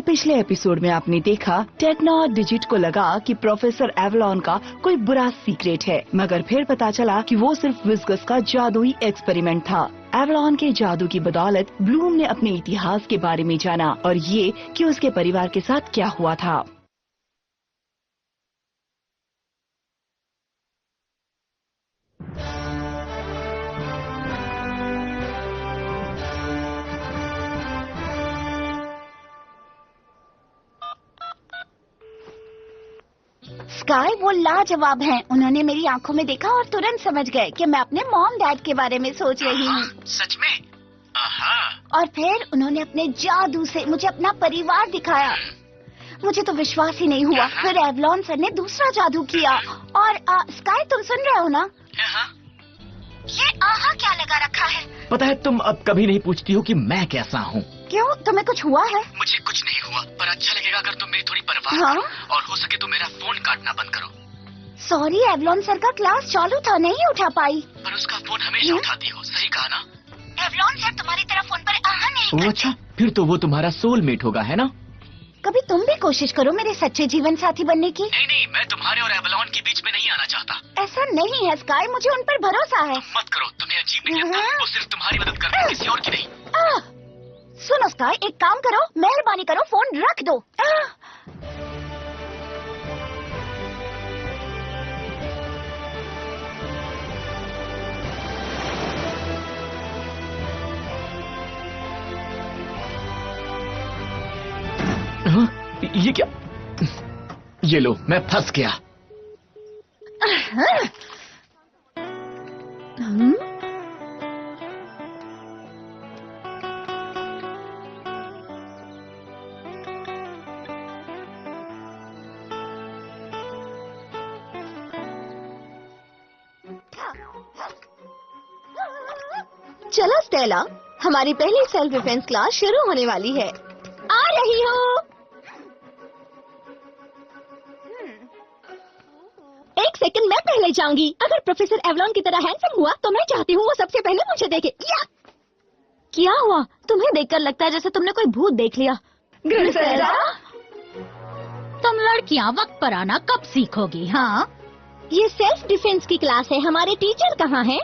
पिछले एपिसोड में आपने देखा टेक्नो और डिजिट को लगा कि प्रोफेसर एवलॉन का कोई बुरा सीक्रेट है, मगर फिर पता चला कि वो सिर्फ विस्कस का जादुई एक्सपेरिमेंट था। एवलॉन के जादू की बदौलत ब्लूम ने अपने इतिहास के बारे में जाना और ये कि उसके परिवार के साथ क्या हुआ था। स्काई वो लाजवाब हैं। उन्होंने मेरी आंखों में देखा और तुरंत समझ गए कि मैं अपने मॉम डैड के बारे में सोच रही हूँ। सच में? और फिर उन्होंने अपने जादू से मुझे अपना परिवार दिखाया। मुझे तो विश्वास ही नहीं हुआ। फिर एवलॉन सर ने दूसरा जादू किया। और स्काई, तुम सुन रहे हो ना? ये आहा क्या लगा रखा है? पता है, तुम अब कभी नहीं पूछती हो कि मैं कैसा हूँ। क्यों, तुम्हें कुछ हुआ है? मुझे कुछ नहीं हुआ, पर अच्छा लगेगा अगर तुम मेरी थोड़ी परवाह करो और हो सके तो मेरा फोन काटना बंद करो। सॉरी, एवलॉन सर का क्लास चालू था, नहीं उठा पाई। पर उसका फोन हमेशा उठाती हो, सही कहा ना? एवलॉन सर तुम्हारी तरह फोन पर आहा नहीं करते। अच्छा, फिर तो वो तुम्हारा सोलमेट होगा, है ना? कभी तुम भी कोशिश करो मेरे सच्चे जीवन साथी बनने की। नहीं, मैं तुम्हारे और एवलॉन के बीच में नहीं आना चाहता। ऐसा नहीं है स्काई, मुझे उन पर भरोसा है। मत करो, तुम्हें अजीब नहीं लगता? वो सिर्फ तुम्हारी मदद करते हैं, किसी और की नहीं। सुनो स्काई, एक काम करो, मेहरबानी करो, फोन रख दो। ये क्या? ये लो, मैं फंस गया। चलो स्टेला, हमारी पहली सेल्फ डिफेंस क्लास शुरू होने वाली है। आ रही हो। एक सेकंड, मैं पहले जाऊंगी। अगर प्रोफेसर एवलॉन की तरह हैंडसम हुआ तो मैं चाहती हूँ वो सबसे पहले मुझे देखे। या! क्या हुआ? तुम्हें देखकर लगता है जैसे तुमने कोई भूत देख लिया। ग्रिसेला? तुम लड़कियाँ वक्त पर आना कब सीखोगी? हाँ, ये सेल्फ डिफेंस की क्लास है। हमारे टीचर कहाँ हैं?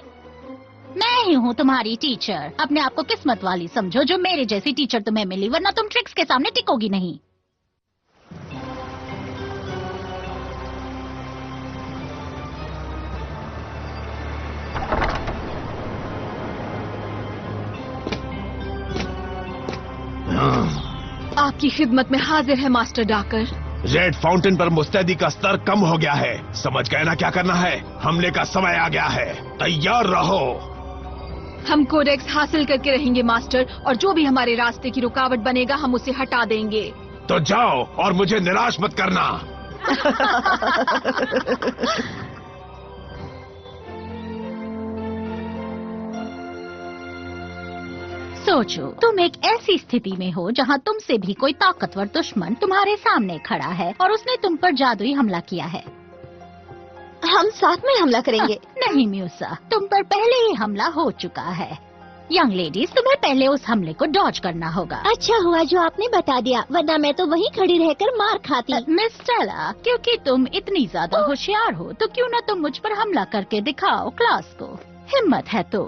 मैं ही हूँ तुम्हारी टीचर। अपने आप को किस्मत वाली समझो जो मेरे जैसी टीचर तुम्हें मिली, वरना तुम ट्रिक्स के सामने टिकोगी नहीं। आपकी खिदमत में हाजिर है मास्टर डाकर। रेड फाउंटेन पर मुस्तैदी का स्तर कम हो गया है। समझ गए ना क्या करना है? हमले का समय आ गया है, तैयार रहो। हम कोडेक्स हासिल करके रहेंगे मास्टर, और जो भी हमारे रास्ते की रुकावट बनेगा हम उसे हटा देंगे। तो जाओ और मुझे निराश मत करना। सोचो, तुम एक ऐसी स्थिति में हो जहाँ तुमसे भी कोई ताकतवर दुश्मन तुम्हारे सामने खड़ा है और उसने तुम पर जादुई हमला किया है। हम साथ में हमला करेंगे। नहीं म्यूसा, तुम पर पहले ही हमला हो चुका है। यंग लेडीज, तुम्हें पहले उस हमले को डॉज करना होगा। अच्छा हुआ जो आपने बता दिया, वरना मैं तो वहीं खड़ी रहकर मार खाती। मिस स्टेला, क्योंकि तुम इतनी ज्यादा होशियार हो तो क्यों न तुम मुझ पर हमला करके दिखाओ क्लास को। हिम्मत है तो।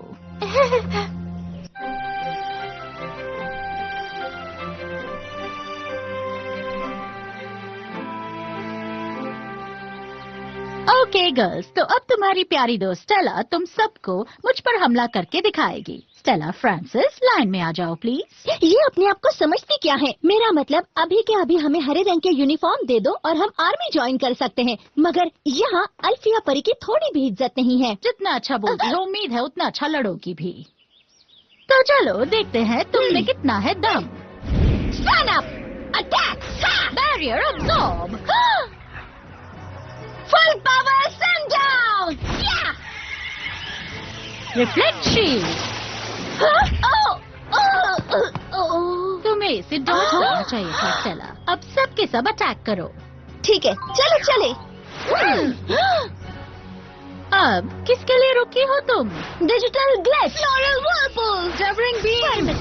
ओके गर्ल्स, तो अब तुम्हारी प्यारी दोस्त स्टेला तुम सबको मुझ पर हमला करके दिखाएगी। स्टेला फ्रांसिस, लाइन में आ जाओ प्लीज। ये अपने आप को समझती क्या है? मेरा मतलब अभी के अभी हमें हरे रंग के यूनिफॉर्म दे दो और हम आर्मी ज्वाइन कर सकते हैं, मगर यहाँ अल्फिया परी की थोड़ी भी इज्जत नहीं है। जितना अच्छा बोलती हो उम्मीद है उतना अच्छा लड़ोगी भी। तो चलो देखते हैं तुम में कितना है दम। Stand up! Attack! Barrier absorb. Full power, send down! Yeah! Reflect shield. तुम्हें इसे डॉज करना चाहिए था स्टेला। अब सबके सब अटैक करो। ठीक है, चलो चले। अब किसके लिए रुकी हो तुम? डिजिटल ग्लिच, फ्लोरल व्हर्लपूल, डबरिंग बीम।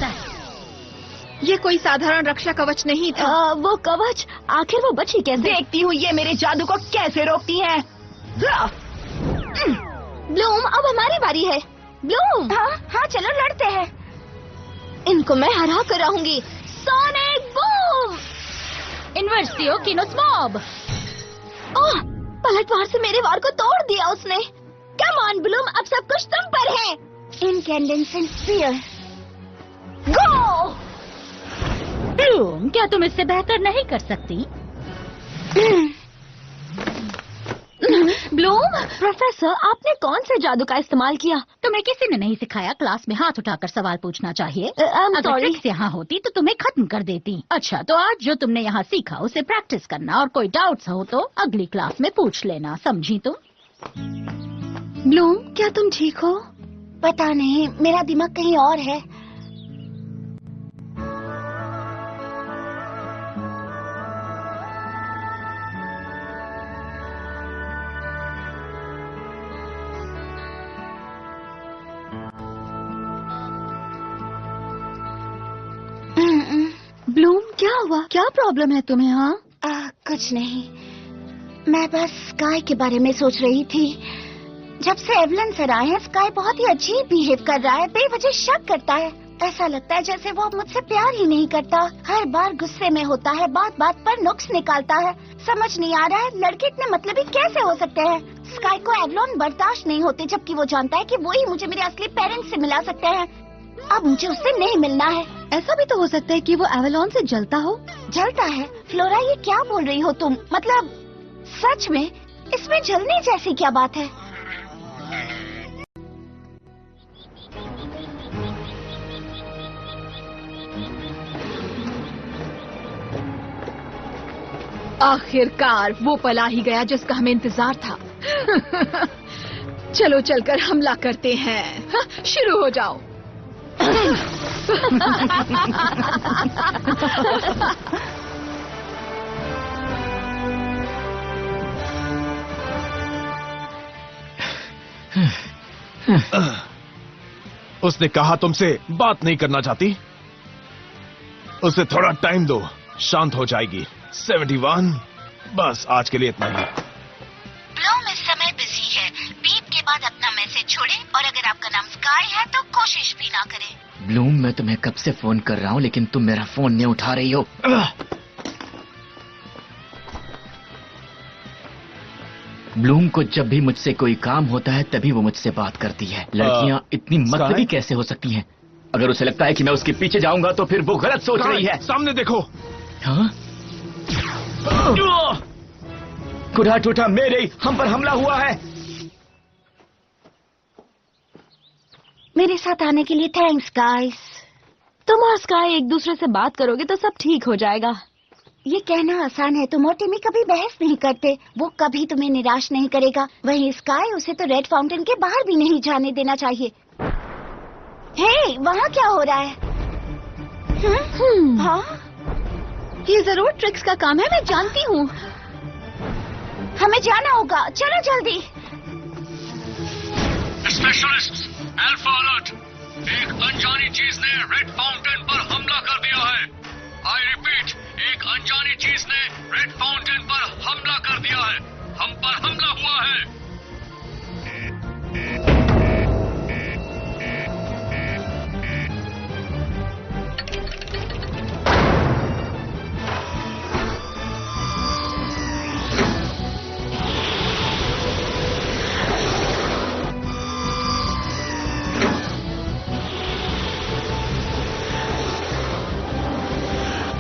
ये कोई साधारण रक्षा कवच नहीं था। वो कवच आखिर वो बची कैसे? देखती हूँ ये मेरे जादू को कैसे रोकती है। ब्लूम, अब हमारी बारी है। ब्लूम, हाँ चलो लड़ते हैं। इनको मैं हरा कर रहूंगी। Sonic boom! इन्वर्सियो किनोस्मॉब। ओह, पलटवार से मेरे वार को तोड़ दिया उसने। कम ऑन ब्लूम, अब सब कुछ तुम पर है। इनकैंडेसेंट स्फीयर, गो! ब्लूम, क्या तुम इससे बेहतर नहीं कर सकती? ब्लूम, प्रोफेसर, आपने कौन से जादू का इस्तेमाल किया? तुम्हें किसी ने नहीं सिखाया क्लास में हाथ उठाकर सवाल पूछना चाहिए? I'm अगर sorry. ट्रिक्स यहाँ होती तो तुम्हें खत्म कर देती। अच्छा, तो आज जो तुमने यहाँ सीखा उसे प्रैक्टिस करना, और कोई डाउट्स हो तो अगली क्लास में पूछ लेना, समझी तुम? ब्लूम, क्या तुम ठीक हो? पता नहीं, मेरा दिमाग कहीं और है। ब्लूम, क्या हुआ? क्या प्रॉब्लम है तुम्हें? हाँ, कुछ नहीं, मैं बस स्काई के बारे में सोच रही थी। जब से एवलन सर आए हैं, स्काई बहुत ही अजीब बिहेव कर रहा है, बेवजह शक करता है। ऐसा लगता है जैसे वो मुझसे प्यार ही नहीं करता। हर बार गुस्से में होता है, बात बात पर नुक्स निकालता है। समझ नहीं आ रहा है लड़के इतने मतलबी कैसे हो सकते हैं। स्काई को एवलॉन बर्दाश्त नहीं होते, जबकि वो जानता है कि वो ही मुझे मेरे असली पेरेंट्स से मिला सकते हैं। अब मुझे उससे नहीं मिलना है। ऐसा भी तो हो सकता है कि वो एवलॉन से जलता हो। जलता है? फ्लोरा, ये क्या बोल रही हो तुम? मतलब सच में इसमें जलने जैसी क्या बात है? आखिरकार वो पल आ ही गया जिसका हमें इंतजार था। चलो चलकर हमला करते हैं। हाँ, शुरू हो जाओ। उसने कहा तुमसे बात नहीं करना चाहती। उसे थोड़ा टाइम दो, शांत हो जाएगी। 71, बस आज के लिए इतना ही। ब्लूम इस समय बिजी है। बीप के बाद अपना मैसेज छोड़े, और अगर आपका नाम स्काई है तो कोशिश भी ना करें। ब्लूम, मैं तुम्हें कब से फोन कर रहा हूँ, लेकिन तुम मेरा फोन नहीं उठा रही हो। ब्लूम को जब भी मुझसे कोई काम होता है तभी वो मुझसे बात करती है। लड़कियाँ इतनी मतलबी कैसे हो सकती हैं? अगर उसे लगता है कि मैं उसके पीछे जाऊंगा तो फिर वो गलत सोच रही है। सामने देखो। हाँ? खुदा टूटा, मेरे हम पर हमला हुआ है। मेरे साथ आने के लिए थैंक्स गाइस। तुम और स्काई एक दूसरे से बात करोगे तो सब ठीक हो जाएगा। ये कहना आसान है, तुम और टिमी कभी बहस नहीं करते। वो कभी तुम्हें निराश नहीं करेगा। वहीं स्काई, उसे तो रेड फाउंटेन के बाहर भी नहीं जाने देना चाहिए। हे, वहाँ क्या हो रहा है? हाँ? ये जरूर ट्रिक्स का काम है, मैं जानती हूँ। हमें जाना होगा, चलो जल्दी। Specialist, alpha alert. एक अनजानी चीज ने रेड फाउंटेन पर हमला कर दिया है। आई रिपीट, एक अनजानी चीज ने रेड फाउंटेन पर हमला कर दिया है। हम पर हमला हुआ है।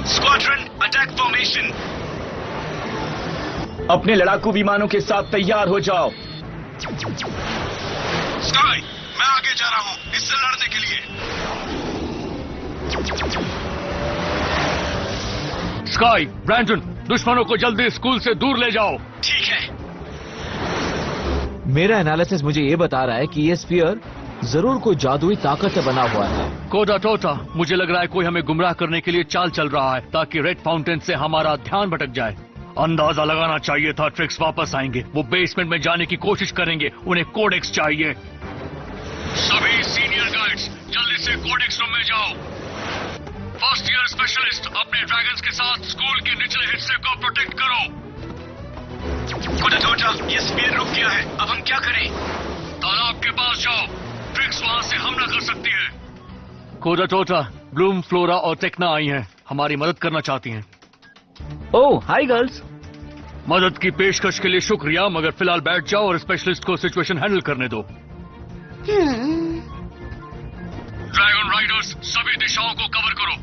Squadron attack formation. अपने लड़ाकू विमानों के साथ तैयार हो जाओ। स्काई, मैं आगे जा रहा हूँ इससे लड़ने के लिए। स्काई, ब्रैंटन, दुश्मनों को जल्दी स्कूल से दूर ले जाओ। ठीक है। मेरा एनालिसिस मुझे ये बता रहा है कि ये स्फीयर जरूर कोई जादुई ताकत से बना हुआ है। कोदा टोटा, मुझे लग रहा है कोई हमें गुमराह करने के लिए चाल चल रहा है ताकि रेड फाउंटेन से हमारा ध्यान भटक जाए। अंदाजा लगाना चाहिए था ट्रिक्स वापस आएंगे। वो बेसमेंट में जाने की कोशिश करेंगे। उन्हें कोडेक्स चाहिए। सभी सीनियर गाइड्स जल्दी से कोडेक्स रूम में जाओ। फर्स्ट ईयर स्पेशलिस्ट अपने ड्रैगन्स के साथ स्कूल के निचले हिस्से को प्रोटेक्ट करो। कोडाटोटा, ये स्पीयर रुक गया है, अब हम क्या करें? तालाब के पास जाओ, ट्रिक्स वहां से हमला कर सकती है। कोडाटोटा, ब्लूम, फ्लोरा और टेक्ना आई हैं, हमारी मदद करना चाहती हैं। ओह हाय गर्ल्स। मदद की पेशकश के लिए शुक्रिया, मगर फिलहाल बैठ जाओ और स्पेशलिस्ट को सिचुएशन हैंडल करने दो। ड्रैगन राइडर्स, सभी दिशाओं को कवर करो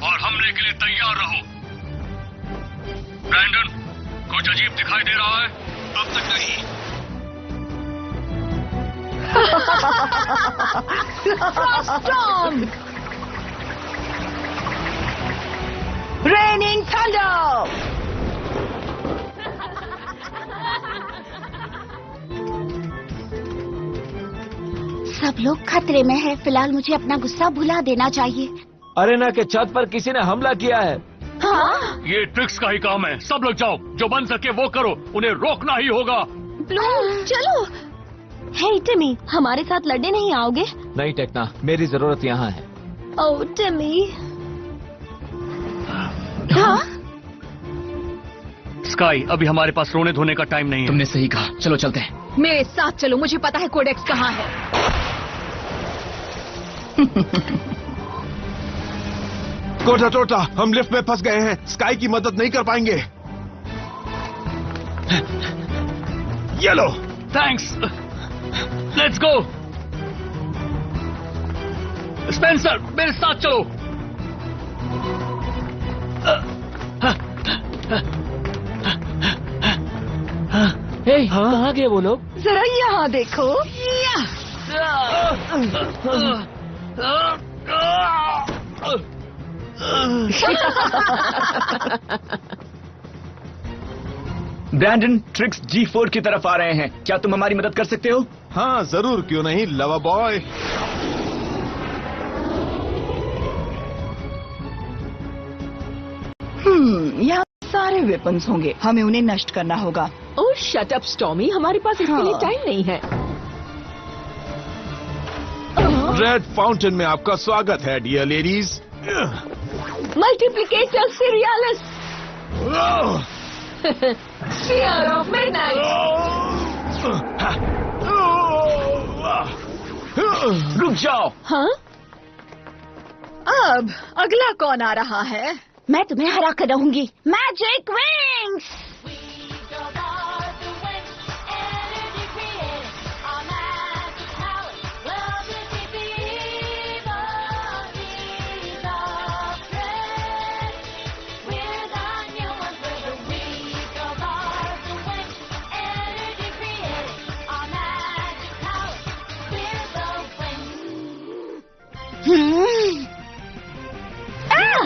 और हमले के लिए तैयार रहो। ब्रैंडन, कुछ अजीब दिखाई दे रहा है? अब तक नहीं। Storm! Raining thunder! सब लोग खतरे में हैं। फिलहाल मुझे अपना गुस्सा भुला देना चाहिए। अरेना के छत पर किसी ने हमला किया है। हाँ? ये ट्रिक्स का ही काम है, सब लोग जाओ, जो बन सके वो करो, उन्हें रोकना ही होगा। ब्लूम, चलो। हे टिमी, हमारे साथ लड़ने नहीं आओगे? नहीं टेक्ना, मेरी जरूरत यहाँ है। ओह टिमी। हाँ? स्काई, अभी हमारे पास रोने धोने का टाइम नहीं है। तुमने सही कहा, चलो चलते हैं। मेरे साथ चलो, मुझे पता है कोडेक्स कहाँ है। कोडाटोटा, हम लिफ्ट में फंस गए हैं, स्काई की मदद नहीं कर पाएंगे। Yellow, thanks, let's go. Spencer, मेरे साथ चलो। कहाँ गए वो लोग? जरा यहाँ देखो। ब्रैंडन, ट्रिक्स G4 की तरफ आ रहे हैं, क्या तुम हमारी मदद कर सकते हो? हाँ जरूर, क्यों नहीं लवा बॉय। यहाँ सारे वेपन्स होंगे, हमें उन्हें नष्ट करना होगा। ओह शट अप स्टॉर्मी, हमारे पास इसके लिए टाइम नहीं है। रेड फाउंटेन में आपका स्वागत है डियर लेडीज। मल्टीप्लिकेटर सीरियलिस, स्फीयर ऑफ मिडनाइट। रुक जाओ। हाँ? अब अगला कौन आ रहा है? मैं तुम्हें हरा कर रहूंगी। Magic wings.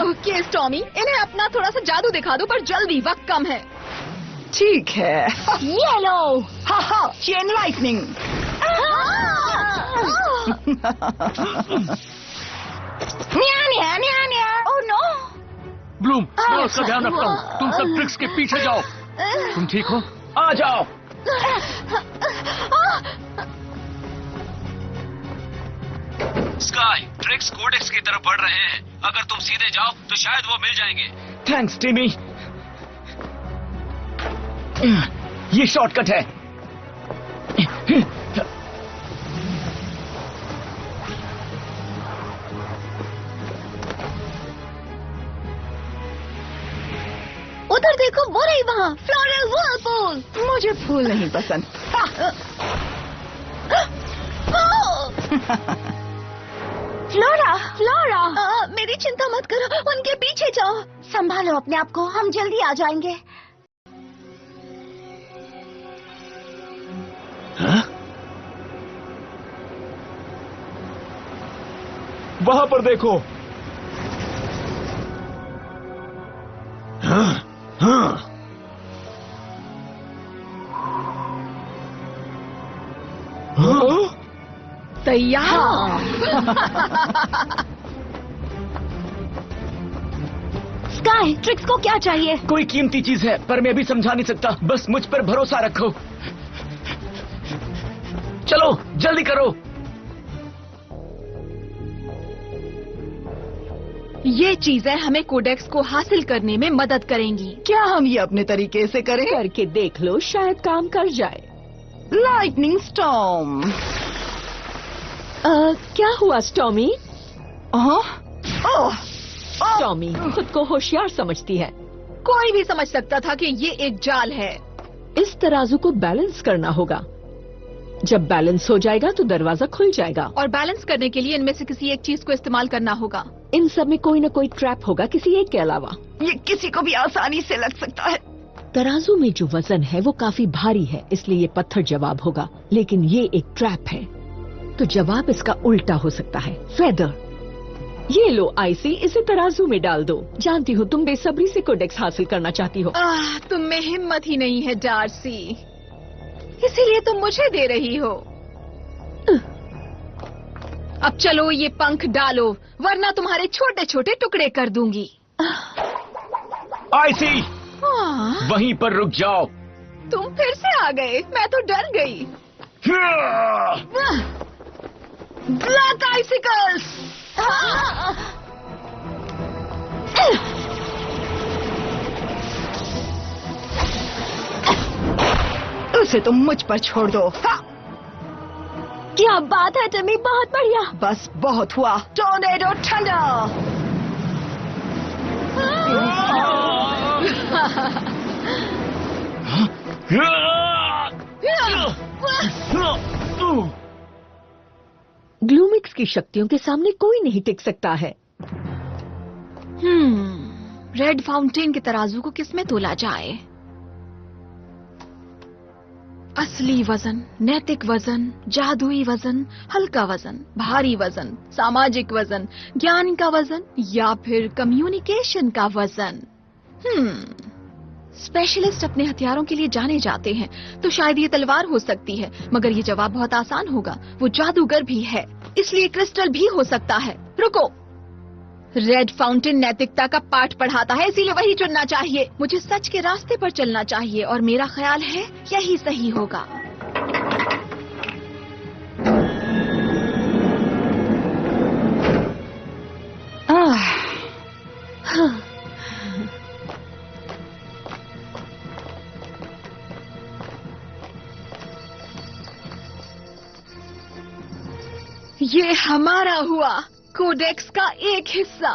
ओके स्टॉर्मी, इन्हें अपना थोड़ा सा जादू दिखा दो, पर जल्दी, वक्त कम है। ठीक है। येलो। हाँ, chain lightning. Oh no. Bloom, मैं उसका ध्यान रखता हूँ, तुम सब ट्रिक्स के पीछे जाओ। तुम ठीक हो? आ जाओ। स्काई, ट्रिक्स कोडेक्स की तरफ बढ़ रहे हैं। अगर तुम सीधे जाओ तो शायद वो मिल जाएंगे। थैंक्स टिमी। ये शॉर्टकट है। उधर देखो, वो रही वहाँ, फ्लोरल व्हर्लपूल। मुझे फूल नहीं पसंद। फ्लोरा। फ्लोरा, मेरी चिंता मत करो, उनके पीछे जाओ। संभालो अपने आप को, हम जल्दी आ जाएंगे। वहां पर देखो। तैयार। स्काई, ट्रिक्स को क्या चाहिए? कोई कीमती चीज है, पर मैं अभी समझा नहीं सकता। बस मुझ पर भरोसा रखो। चलो जल्दी करो। ये चीजें हमें कोडेक्स को हासिल करने में मदद करेंगी। क्या हम ये अपने तरीके से करें? करके देख लो, शायद काम कर जाए। Lightning storm. क्या हुआ स्टॉमी? ओह, स्टॉमी खुद को होशियार समझती है। कोई भी समझ सकता था कि ये एक जाल है। इस तराजू को बैलेंस करना होगा। जब बैलेंस हो जाएगा तो दरवाजा खुल जाएगा। और बैलेंस करने के लिए इनमें से किसी एक चीज को इस्तेमाल करना होगा। इन सब में कोई न कोई ट्रैप होगा, किसी एक के अलावा। ये किसी को भी आसानी से लग सकता है। तराजू में जो वजन है वो काफी भारी है, इसलिए ये पत्थर जवाब होगा। लेकिन ये एक ट्रैप है, तो जवाब इसका उल्टा हो सकता है, फेदर। ये लो आईसी, इसे तराजू में डाल दो। जानती हूँ तुम बेसब्री से कोडेक्स हासिल करना चाहती हो। तुम में हिम्मत ही नहीं है डार्सी, इसीलिए तुम मुझे दे रही हो। अब चलो ये पंख डालो, वरना तुम्हारे छोटे छोटे टुकड़े कर दूंगी। आईसी, वहीं पर रुक जाओ। तुम फिर से आ गए, मैं तो डर गई। ब्लैक आइसिकल्स। उसे तुम मुझ पर छोड़ दो। क्या बात है टिमी, बहुत बढ़िया। बस बहुत हुआ। Tornado thunder. ग्लूमिक्स की शक्तियों के सामने कोई नहीं टिक सकता है। रेड फाउंटेन के तराजू को किसमें तोला जाए? असली वजन, नैतिक वजन, जादुई वजन, हल्का वजन, भारी वजन, सामाजिक वजन, ज्ञान का वजन, या फिर कम्युनिकेशन का वजन। स्पेशलिस्ट अपने हथियारों के लिए जाने जाते हैं, तो शायद ये तलवार हो सकती है, मगर ये जवाब बहुत आसान होगा। वो जादूगर भी है, इसलिए क्रिस्टल भी हो सकता है। रुको, रेड फाउंटेन नैतिकता का पाठ पढ़ाता है, इसीलिए वही चुनना चाहिए। मुझे सच के रास्ते पर चलना चाहिए और मेरा ख्याल है यही सही होगा। ये हमारा हुआ, कोडेक्स का एक हिस्सा।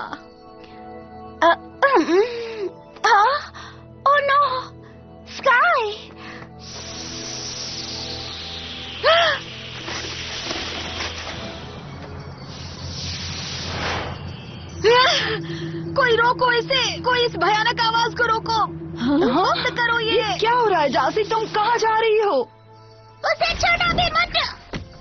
Oh no, sky. कोई रोको इसे, कोई इस भयानक आवाज को रोको। बंद करो ये। क्या हो रहा है जासी, तुम कहाँ जा रही हो? उसे छोड़ो भी मत।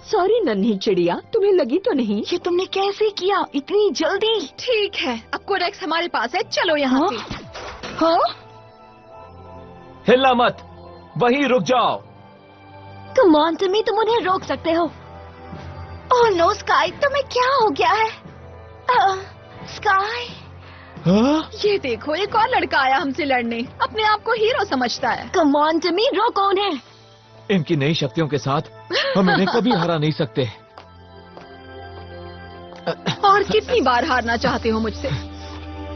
सॉरी नन्ही चिड़िया, तुम्हें लगी तो नहीं? ये तुमने कैसे किया इतनी जल्दी? ठीक है, अब कोडेक्स हमारे पास है, चलो यहाँ से। हिलना मत, वहीं रुक जाओ। कम ऑन टिमी, तुम उन्हें रोक सकते हो। ओह नो स्काई, तुम्हें क्या हो गया है? स्काई, ये देखो, एक और लड़का आया हमसे लड़ने, अपने आप को हीरो समझता है। कम ऑन टिमी, रोको उन्हें। इनकी नई शक्तियों के साथ हम इन्हें कभी हरा नहीं सकते। और कितनी बार हारना चाहते हो मुझसे?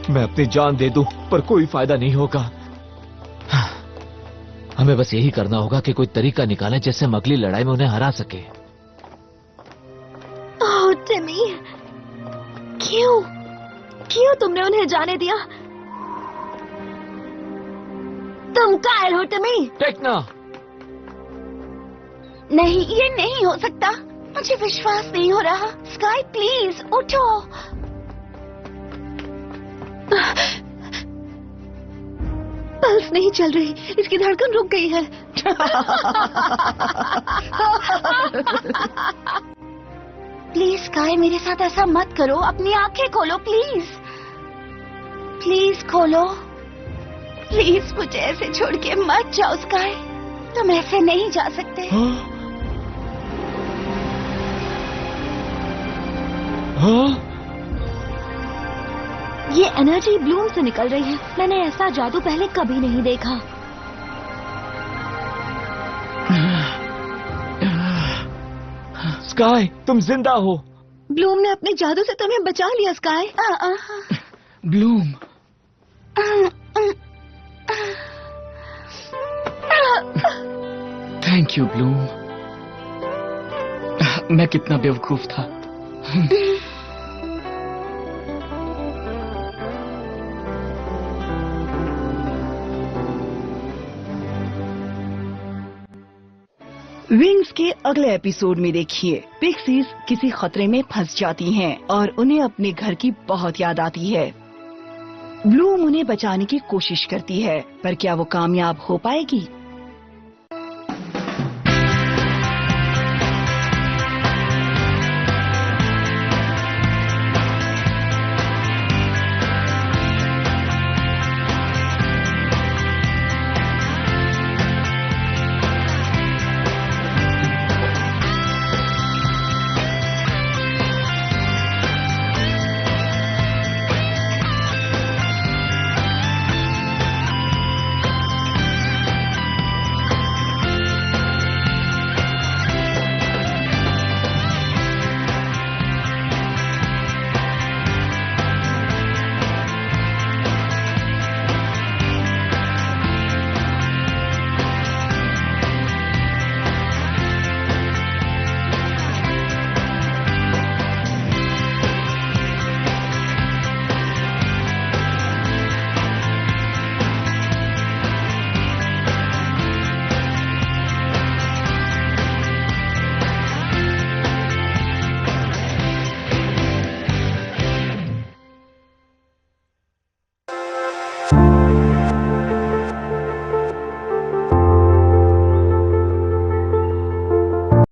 मैं अपनी जान दे दूं, पर कोई फायदा नहीं होगा। हमें बस यही करना होगा कि कोई तरीका निकालें जिससे हम अगली लड़ाई में उन्हें हरा सके। ओह टिमी, क्यों तुमने उन्हें जाने दिया? तुम कायर हो टिमी। टेक्ना, नहीं, ये नहीं हो सकता, मुझे विश्वास नहीं हो रहा। स्काई प्लीज उठो। पल्स नहीं चल रही, इसकी धड़कन रुक गई है। प्लीज स्काई, मेरे साथ ऐसा मत करो, अपनी आंखें खोलो प्लीज। प्लीज खोलो, प्लीज मुझे ऐसे छोड़ के मत जाओ स्काई, तुम ऐसे नहीं जा सकते। ये एनर्जी ब्लूम से निकल रही है, मैंने ऐसा जादू पहले कभी नहीं देखा। स्काई, तुम जिंदा हो। ब्लूम ने अपने जादू से तुम्हें बचा लिया sky. Bloom, thank you Bloom. मैं कितना बेवकूफ था। विंग्स के अगले एपिसोड में देखिए, पिक्सीज किसी खतरे में फंस जाती हैं और उन्हें अपने घर की बहुत याद आती है। ब्लूम उन्हें बचाने की कोशिश करती है, पर क्या वो कामयाब हो पाएगी?